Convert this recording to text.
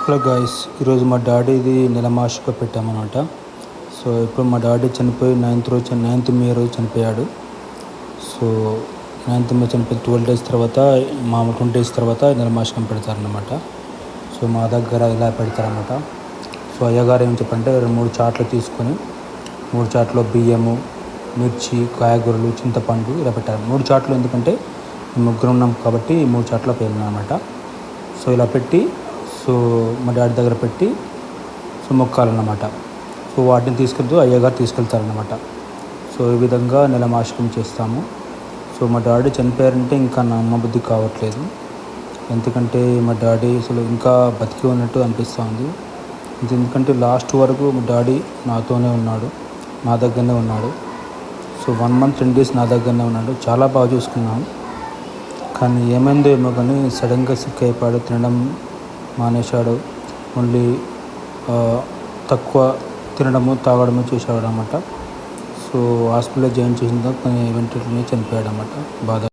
Hello guys, ఈరోజు మా డాడీది నెలమాషిక పెట్టామన్నమాట. So ఇప్పుడు మా డాడీ చనిపోయి 9th మే రోజు చనిపోయాడు. సో 9th మే చనిపోయి 12 days తర్వాత 20 days తర్వాత నెలమాషికం పెడతారనమాట. సో మా దగ్గర ఇలా పెడతారనమాట. సో అయ్యగారు ఏం చెప్పంటే 3 చాట్లు తీసుకొని 3 చాట్లో బియ్యము, మిర్చి, కాయగూరలు, చింతపండు ఇలా పెట్టారు. 3 చాట్లు ఎందుకంటే ముగ్గురు ఉన్నాం కాబట్టి 3 చాట్ల పేర్లనమాట. సో ఇలా పెట్టి సో మా డాడీ దగ్గర పెట్టి సో మొక్కాలన్నమాట. సో వాటిని తీసుకెళ్తూ అయ్యగారు తీసుకెళ్తారనమాట. సో ఈ విధంగా నెలమాషికం చేస్తాము. సో మా డాడీ చనిపోయారంటే ఇంకా నమ్మబుద్ధి కావట్లేదు. ఎందుకంటే మా డాడీ అసలు ఇంకా బతికి ఉన్నట్టు అనిపిస్తుంది. ఎందుకంటే లాస్ట్ వరకు మా డాడీ నాతోనే ఉన్నాడు, నా దగ్గరనే ఉన్నాడు. సో 1 month 10 days నా దగ్గరనే ఉన్నాడు. చాలా బాగా చూసుకున్నాం. కానీ ఏమైందో ఏమో కానీ సడన్గా సిక్ అయిపోయాడు. తినడం మానేశాడు. ఓన్లీ తక్కువ తినడము, తాగడము చేసేవాడు అన్నమాట. సో హాస్పిటల్లో జాయిన్ చేసిన కానీ వెంటనే చనిపోయాడు అన్నమాట. బాధ.